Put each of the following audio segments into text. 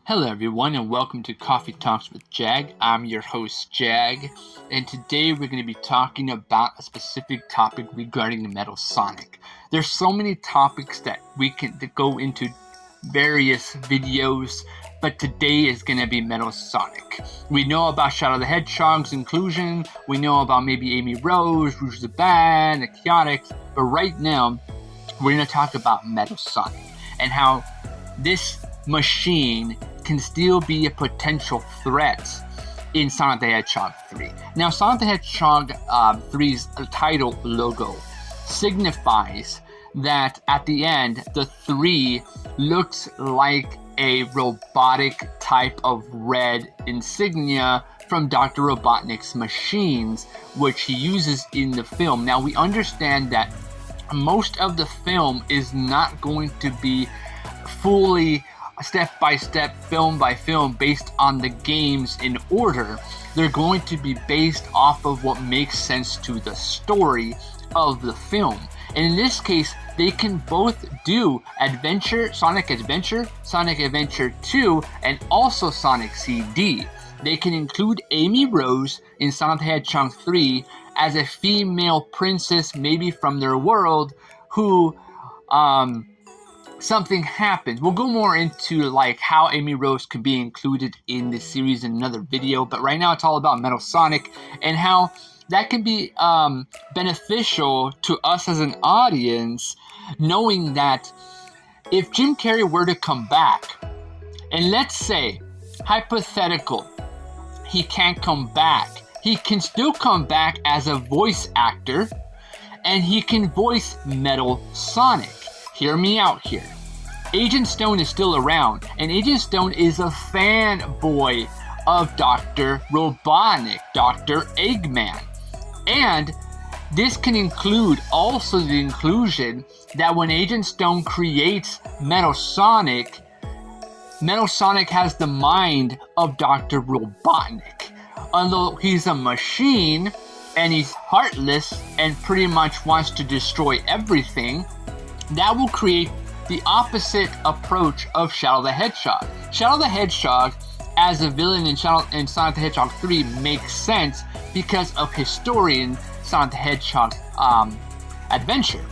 Hello everyone and welcome to Coffee Talks with Jag. I'm your host Jag, and today we're going to be talking about a specific topic regarding the Metal Sonic. There's so many topics that we can go into various videos, but today is going to be Metal Sonic. We know about Shadow the Hedgehog's inclusion, we know about maybe Amy Rose, Rouge the Band, the Chaotix, but right now we're going to talk about Metal Sonic and how this machine can still be a potential threat in Sonic the Hedgehog 3. Now, Sonic the Hedgehog 3's title logo signifies that at the end, the 3 looks like a robotic type of red insignia from Dr. Robotnik's machines, which he uses in the film. Now, we understand that most of the film is not going to be fully step by step, film by film, based on the games in order. They're going to be based off of what makes sense to the story of the film. And in this case, they can both do Sonic Adventure, Sonic Adventure 2, and also Sonic CD. They can include Amy Rose in Sonic the Hedgehog 3 as a female princess, maybe from their world, who something happens. We'll go more into like how Amy Rose could be included in this series in another video, but right now it's all about Metal Sonic and how that can be beneficial to us as an audience, knowing that if Jim Carrey were to come back, and let's say, hypothetical, he can't come back, he can still come back as a voice actor, and he can voice Metal Sonic. Hear me out here. Agent Stone is still around, and Agent Stone is a fanboy of Dr. Robotnik, Dr. Eggman. And this can include also the inclusion that when Agent Stone creates Metal Sonic has the mind of Dr. Robotnik. Although he's a machine, and he's heartless, and pretty much wants to destroy everything, that will create the opposite approach of Shadow the Hedgehog. Shadow the Hedgehog as a villain in Sonic the Hedgehog 3 makes sense because of his story in Sonic the Hedgehog Adventure.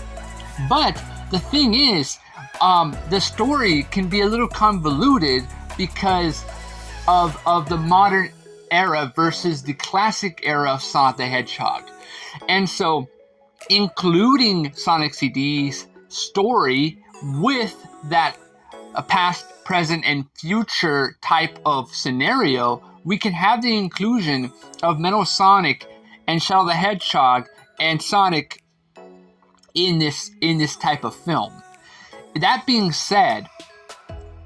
But the thing is, the story can be a little convoluted because of the modern era versus the classic era of Sonic the Hedgehog. And so, including Sonic CD's story with that past, present, and future type of scenario, we can have the inclusion of Metal Sonic and Shadow the Hedgehog and Sonic in this type of film. That being said,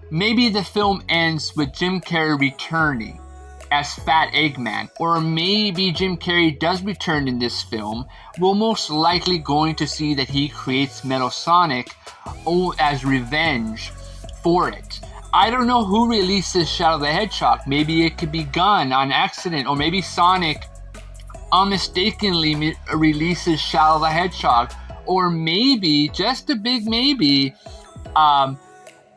maybe the film ends with Jim Carrey returning as Fat Eggman, or maybe Jim Carrey does return in this film. We're most likely going to see that he creates Metal Sonic as revenge for it. I don't know who releases Shadow the Hedgehog. Maybe it could be Gunn on accident, or maybe Sonic unmistakably releases Shadow the Hedgehog, or maybe, just a big maybe,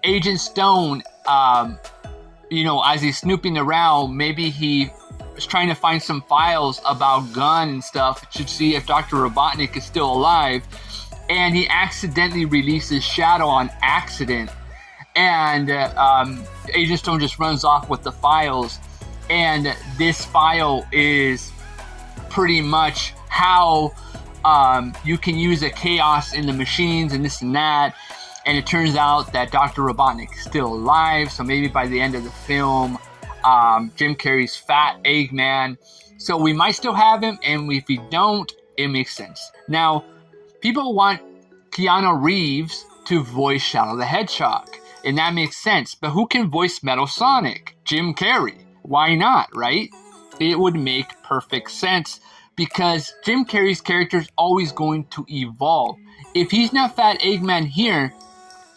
Agent Stone, as he's snooping around, maybe he is trying to find some files about Gunn and stuff to see if Dr. Robotnik is still alive, and he accidentally releases Shadow on accident, and Agent Stone just runs off with the files, and this file is pretty much how you can use a chaos in the machines and this and that. And it turns out that Dr. Robotnik is still alive, so maybe by the end of the film, Jim Carrey's Fat Eggman. So we might still have him, and if we don't, it makes sense. Now, people want Keanu Reeves to voice Shadow the Hedgehog, and that makes sense. But who can voice Metal Sonic? Jim Carrey. Why not, right? It would make perfect sense, because Jim Carrey's character is always going to evolve. If he's not Fat Eggman here,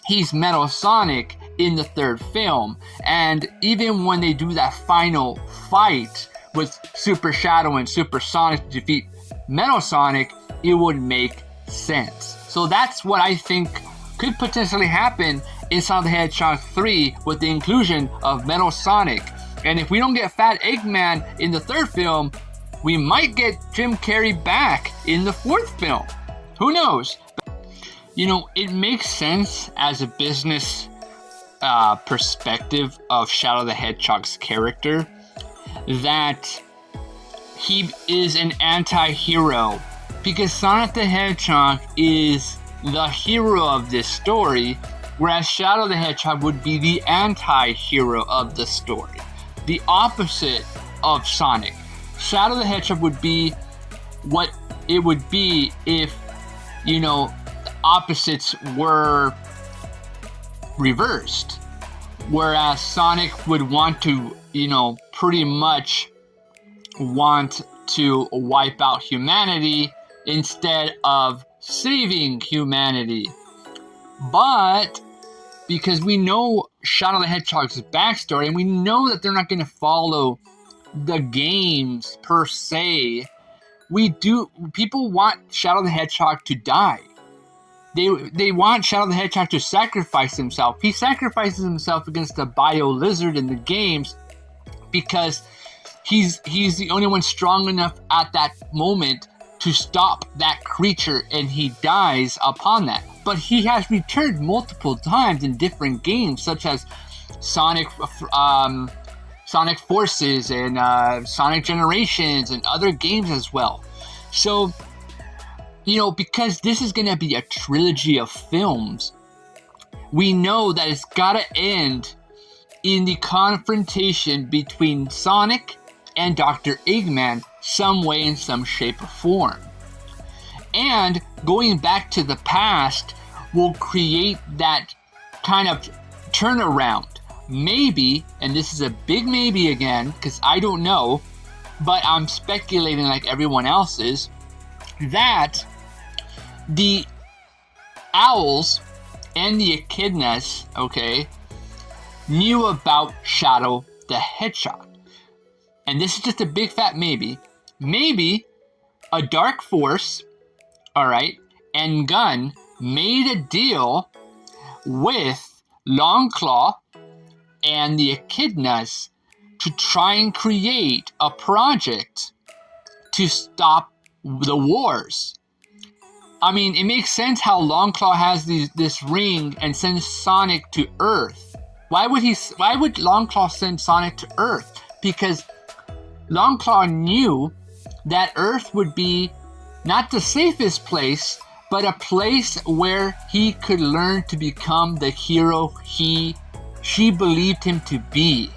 he's Metal Sonic in the third film. And even when they do that final fight with Super Shadow and Super Sonic to defeat Metal Sonic, it would make sense. So that's what I think could potentially happen in Sonic the Hedgehog 3 with the inclusion of Metal Sonic. And if we don't get Fat Eggman in the third film, we might get Jim Carrey back in the fourth film. Who knows? You know, it makes sense as a business perspective of Shadow the Hedgehog's character that he is an anti-hero, because Sonic the Hedgehog is the hero of this story, whereas Shadow the Hedgehog would be the anti-hero of the story. The opposite of Sonic. Shadow the Hedgehog would be what it would be if, you know, the opposites were reversed. Whereas Sonic would want to, you know, pretty much want to wipe out humanity instead of saving humanity. But because we know Shadow the Hedgehog's backstory, and we know that they're not going to follow the games per se, people want Shadow the Hedgehog to die. They want Shadow the Hedgehog to sacrifice himself. He sacrifices himself against the Bio Lizard in the games because he's the only one strong enough at that moment to stop that creature, and he dies upon that. But he has returned multiple times in different games, such as Sonic Forces and Sonic Generations and other games as well. So, you know, because this is going to be a trilogy of films, we know that it's got to end in the confrontation between Sonic and Dr. Eggman some way, in some shape or form. And going back to the past will create that kind of turnaround. Maybe, and this is a big maybe again, because I don't know, but I'm speculating like everyone else is, that the owls and the echidnas, okay, knew about Shadow the Hedgehog. And this is just a big fat maybe. Maybe a dark force, alright, and Gunn made a deal with Longclaw and the echidnas to try and create a project to stop the wars. I mean, it makes sense how Longclaw has this ring and sends Sonic to Earth. Why would Longclaw send Sonic to Earth? Because Longclaw knew that Earth would be not the safest place, but a place where he could learn to become the hero she believed him to be.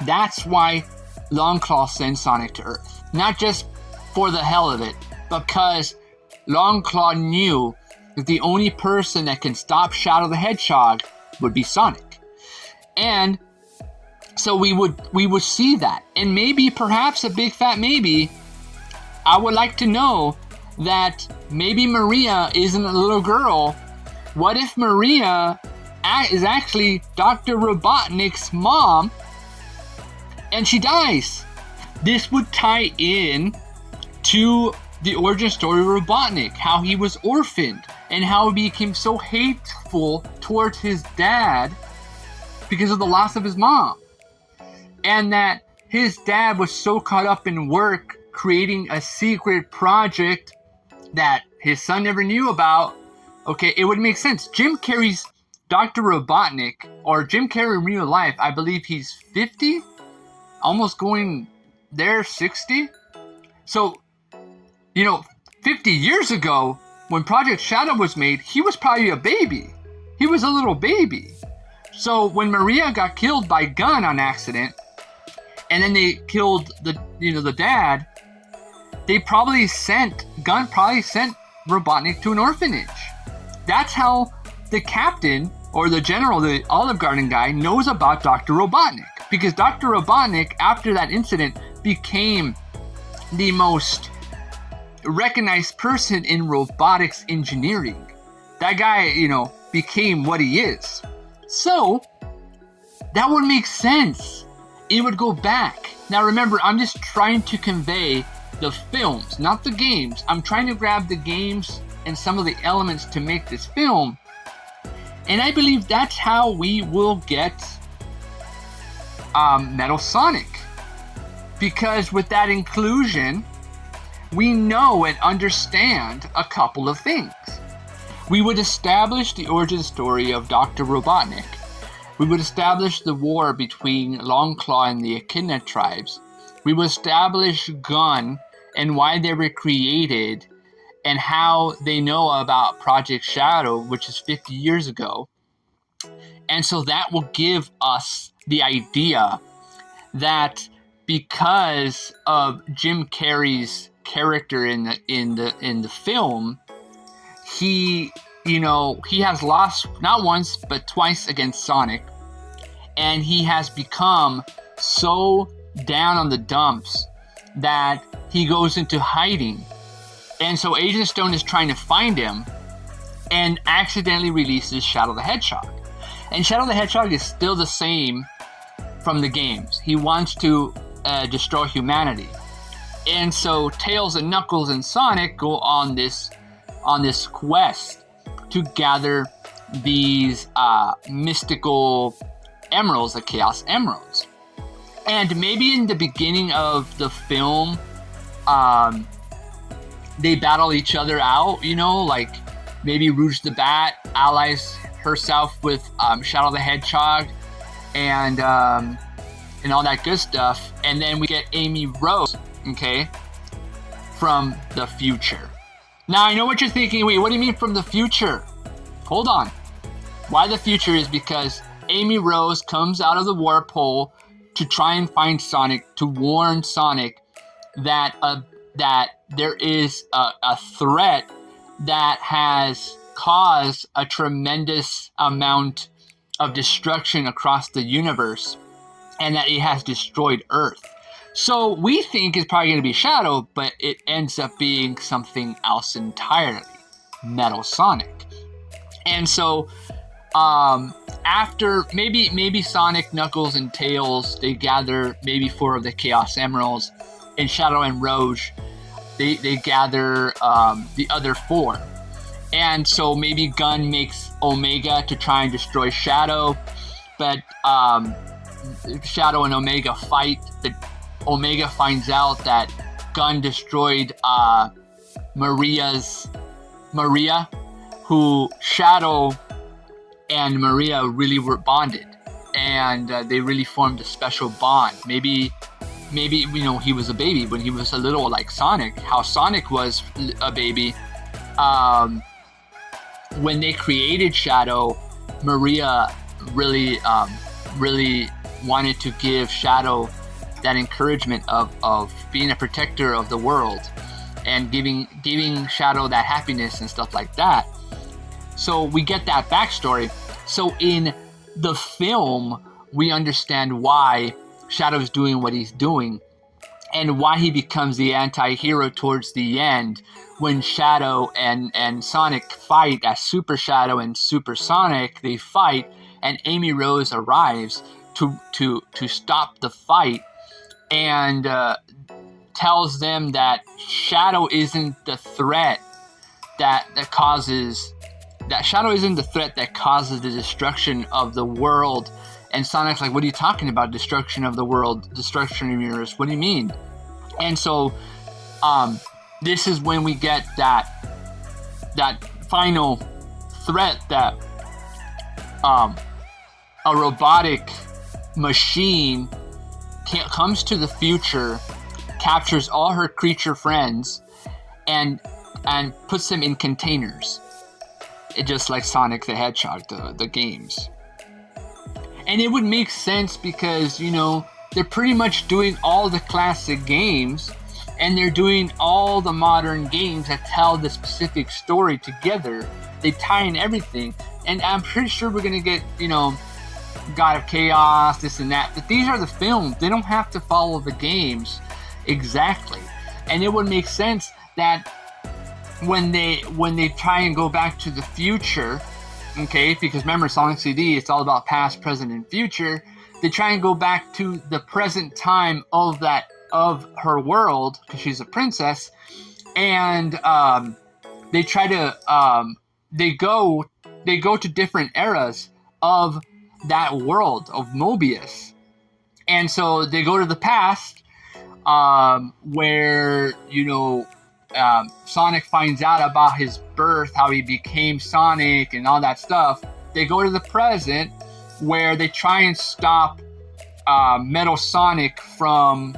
That's why Longclaw sends Sonic to Earth. Not just for the hell of it, because Longclaw knew that the only person that can stop Shadow the Hedgehog would be Sonic. And so we would see that. And maybe, perhaps a big fat maybe, I would like to know that maybe Maria isn't a little girl. What if Maria is actually Dr. Robotnik's mom and she dies? This would tie in to the origin story of Robotnik, how he was orphaned and how he became so hateful towards his dad because of the loss of his mom. And that his dad was so caught up in work creating a secret project that his son never knew about. Okay, it would make sense. Jim Carrey's Dr. Robotnik, or Jim Carrey in real life, I believe he's 50, almost going there, 60. So, you know, 50 years ago, when Project Shadow was made, he was probably a baby. He was a little baby. So when Maria got killed by Gunn on accident, and then they killed the dad, Gunn probably sent Robotnik to an orphanage. That's how the captain, or the general, the Olive Garden guy, knows about Dr. Robotnik. Because Dr. Robotnik, after that incident, became the most recognized person in robotics engineering. That guy, became what he is. So, that would make sense. It would go back. Now remember, I'm just trying to convey the films, not the games. I'm trying to grab the games and some of the elements to make this film. And I believe that's how we will get Metal Sonic. Because with that inclusion, we know and understand a couple of things. We would establish the origin story of Dr. Robotnik. We would establish the war between Longclaw and the Echidna tribes. We would establish Gun and why they were created and how they know about Project Shadow, which is 50 years ago. And so that will give us the idea that because of Jim Carrey's character in the film, he has lost not once but twice against Sonic, and he has become so down on the dumps that he goes into hiding. And so Agent Stone is trying to find him and accidentally releases Shadow the Hedgehog. And Shadow the Hedgehog is still the same from the games. He wants to destroy humanity. And so Tails and Knuckles and Sonic go on this quest to gather these mystical emeralds, the Chaos Emeralds. And maybe in the beginning of the film, they battle each other out, like maybe Rouge the Bat allies herself with Shadow the Hedgehog and all that good stuff. And then we get Amy Rose, okay, from the future. Now, I know what you're thinking. Wait, what do you mean from the future? Hold on. Why the future is because Amy Rose comes out of the warp hole to try and find Sonic, to warn Sonic that there is a threat that has caused a tremendous amount of destruction across the universe, and that it has destroyed Earth. So we think it's probably going to be Shadow, but it ends up being something else entirely, Metal Sonic. And so after maybe Sonic, Knuckles, and Tails, they gather maybe 4 of the Chaos Emeralds, and Shadow and Rouge, they gather the other 4. And so maybe Gun makes Omega to try and destroy Shadow, but Shadow and Omega fight. Omega finds out that Gun destroyed Maria, who Shadow and Maria really were bonded, and they really formed a special bond. Maybe he was a baby when he was a little, like Sonic. How Sonic was a baby. When they created Shadow, Maria really wanted to give Shadow that encouragement of being a protector of the world and giving Shadow that happiness and stuff like that. So we get that backstory. So in the film, we understand why Shadow's doing what he's doing and why he becomes the anti-hero towards the end when Shadow and Sonic fight as Super Shadow and Super Sonic. They fight, and Amy Rose arrives to stop the fight and tells them that Shadow isn't the threat that causes the destruction of the world. And Sonic's like, what are you talking about? Destruction of the world, destruction of the universe. What do you mean? And so this is when we get that final threat that a robotic machine comes to the future, captures all her creature friends, and puts them in containers. It just like Sonic the Hedgehog, the games. And it would make sense because, they're pretty much doing all the classic games, and they're doing all the modern games that tell the specific story together. They tie in everything. And I'm pretty sure we're going to get, God of Chaos, this and that. But these are the films. They don't have to follow the games exactly. And it would make sense that when they try and go back to the future, okay, because remember Sonic CD, it's all about past, present, and future. They try and go back to the present time of her world, because she's a princess, and they try to they go they go to different eras of that world of Mobius. And so they go to the past, where, Sonic finds out about his birth, how he became Sonic and all that stuff. They go to the present, where they try and stop Metal Sonic from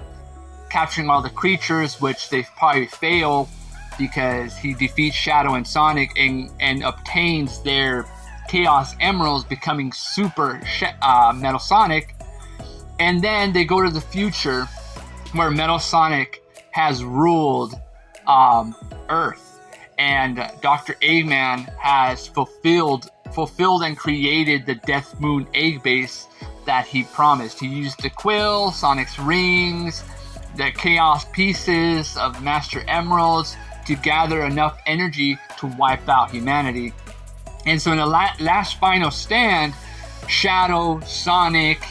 capturing all the creatures, which they probably fail because he defeats Shadow and Sonic and obtains their Chaos Emeralds, becoming Super Metal Sonic. And then they go to the future, where Metal Sonic has ruled Earth, and Dr. Eggman has fulfilled and created the Death Moon egg base that he promised. He used the quill, Sonic's rings, the chaos pieces of Master Emeralds to gather enough energy to wipe out humanity. And so in the last final stand, Shadow, Sonic,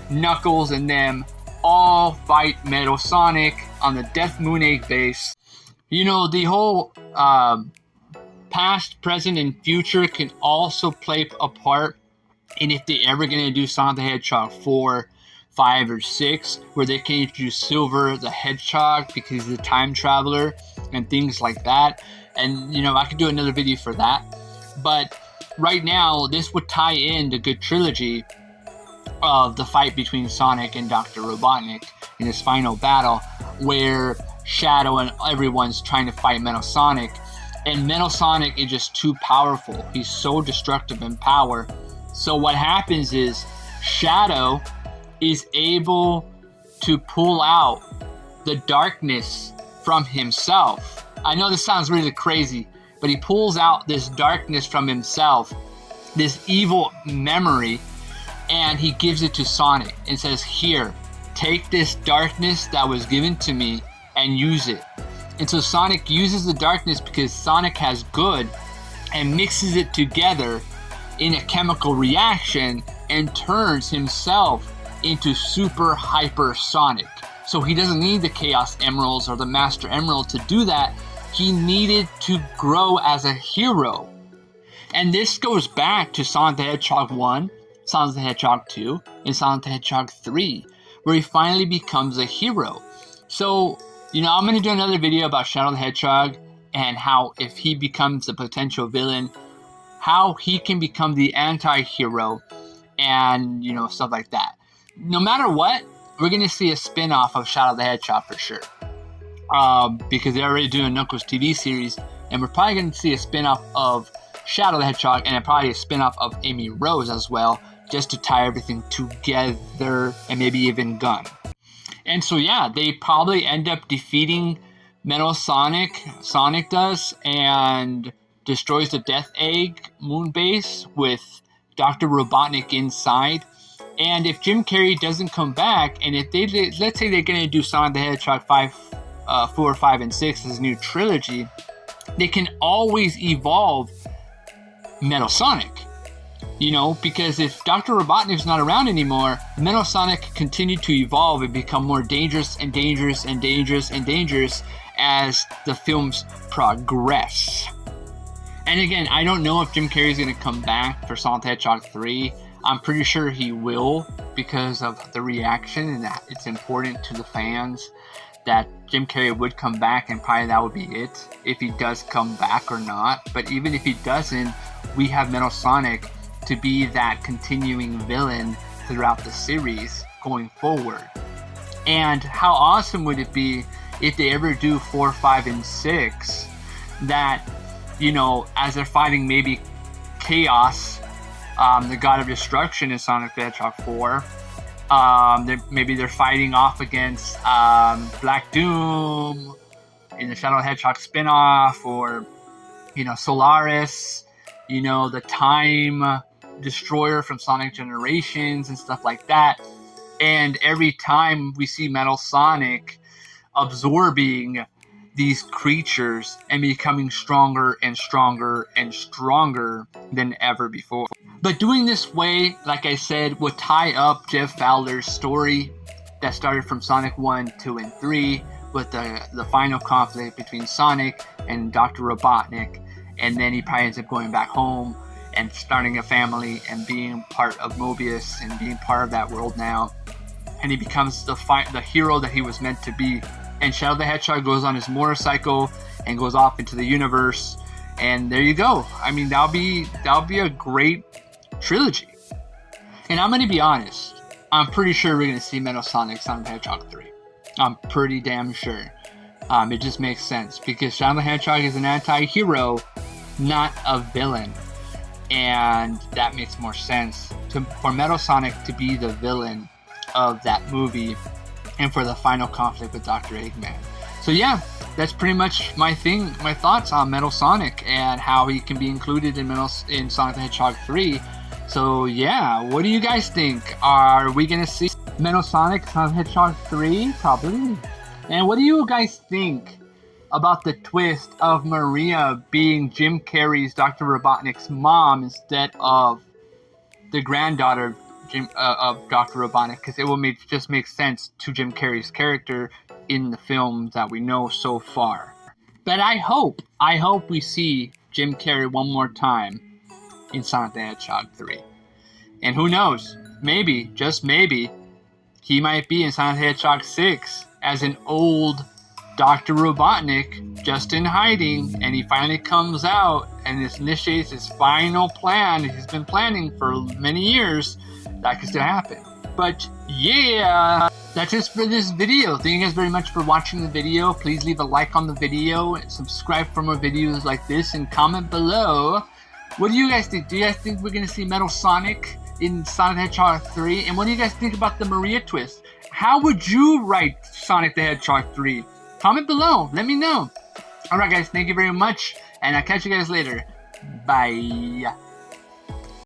Knuckles, and them all fight Metal Sonic on the Death Moon egg base. The whole past, present, and future can also play a part in if they're ever going to do Sonic the Hedgehog 4, 5, or 6, where they can introduce Silver the Hedgehog because he's a time traveler and things like that. And, I could do another video for that. But right now, this would tie in the good trilogy of the fight between Sonic and Dr. Robotnik in this final battle, where Shadow and everyone's trying to fight Metal Sonic, and Metal Sonic is just too powerful. He's so destructive in power. So what happens is Shadow is able to pull out the darkness from himself. I know this sounds really crazy, but he pulls out this darkness from himself, this evil memory, and he gives it to Sonic and says, "Here, take this darkness that was given to me and use it." And so Sonic uses the darkness because Sonic has good, and mixes it together in a chemical reaction and turns himself into Super Hyper Sonic. So he doesn't need the Chaos Emeralds or the Master Emerald to do that. He needed to grow as a hero. And this goes back to Sonic the Hedgehog 1, Sonic the Hedgehog 2, and Sonic the Hedgehog 3, where he finally becomes a hero. So, I'm going to do another video about Shadow the Hedgehog and how if he becomes a potential villain, how he can become the anti-hero and, stuff like that. No matter what, we're going to see a spin-off of Shadow the Hedgehog for sure. Because they're already doing Knuckles TV series, and we're probably going to see a spin-off of Shadow the Hedgehog and probably a spin-off of Amy Rose as well, just to tie everything together, and maybe even Gun. And so they probably end up defeating Metal Sonic. Sonic does, and destroys the Death Egg moon base with Dr. Robotnik inside. And if Jim Carrey doesn't come back, and if let's say they're going to do Sonic the Hedgehog 4, 5, and 6 as a new trilogy, they can always evolve Metal Sonic. Because if Dr. Robotnik's not around anymore, Metal Sonic continued to evolve and become more dangerous and dangerous and dangerous and dangerous as the films progress. And again, I don't know if Jim Carrey's going to come back for Sonic the Hedgehog 3. I'm pretty sure he will because of the reaction, and that it's important to the fans that Jim Carrey would come back, and probably that would be it if he does come back or not. But even if he doesn't, we have Metal Sonic to be that continuing villain throughout the series going forward. And how awesome would it be if they ever do 4, 5, and 6, that, as they're fighting maybe Chaos, the God of Destruction in Sonic the Hedgehog 4, maybe they're fighting off against Black Doom in the Shadow Hedgehog spinoff, or Solaris, the Time Destroyer from Sonic Generations and stuff like that. And every time we see Metal Sonic absorbing these creatures and becoming stronger and stronger and stronger than ever before. But doing this way, like I said, would tie up Jeff Fowler's story that started from Sonic 1, 2, and 3 with the final conflict between Sonic and Dr. Robotnik. And then he probably ends up going back home and starting a family and being part of Mobius and being part of that world now. And he becomes the hero that he was meant to be. And Shadow the Hedgehog goes on his motorcycle and goes off into the universe. And there you go. I mean, that'll be a great trilogy. And I'm going to be honest. I'm pretty sure we're going to see Metal Sonic the Hedgehog 3. I'm pretty damn sure. It just makes sense because Shadow the Hedgehog is an anti-hero, not a villain. And that makes more sense for Metal Sonic to be the villain of that movie and for the final conflict with Dr. Eggman. So yeah, that's pretty much my thoughts on Metal Sonic and how he can be included in Sonic the Hedgehog 3. So yeah, what do you guys think? Are we gonna see Metal Sonic the Hedgehog 3? Probably. And what do you guys think about the twist of Maria being Jim Carrey's Dr. Robotnik's mom instead of the granddaughter of Dr. Robotnik? Because it will just make sense to Jim Carrey's character in the film that we know so far. But I hope we see Jim Carrey one more time in Sonic the Hedgehog 3. And who knows, maybe, just maybe, he might be in Sonic the Hedgehog 6 as an old Dr. Robotnik just in hiding, and he finally comes out and initiates his final plan he's been planning for many years. That could still happen. But yeah, that's it for this video. Thank you guys very much for watching the video. Please leave a like on the video, and subscribe for more videos like this, and comment below. What do you guys think? Do you guys think we're going to see Metal Sonic in Sonic the Hedgehog 3? And what do you guys think about the Maria twist? How would you write Sonic the Hedgehog 3? Comment below. Let me know. Alright guys, thank you very much. And I'll catch you guys later. Bye.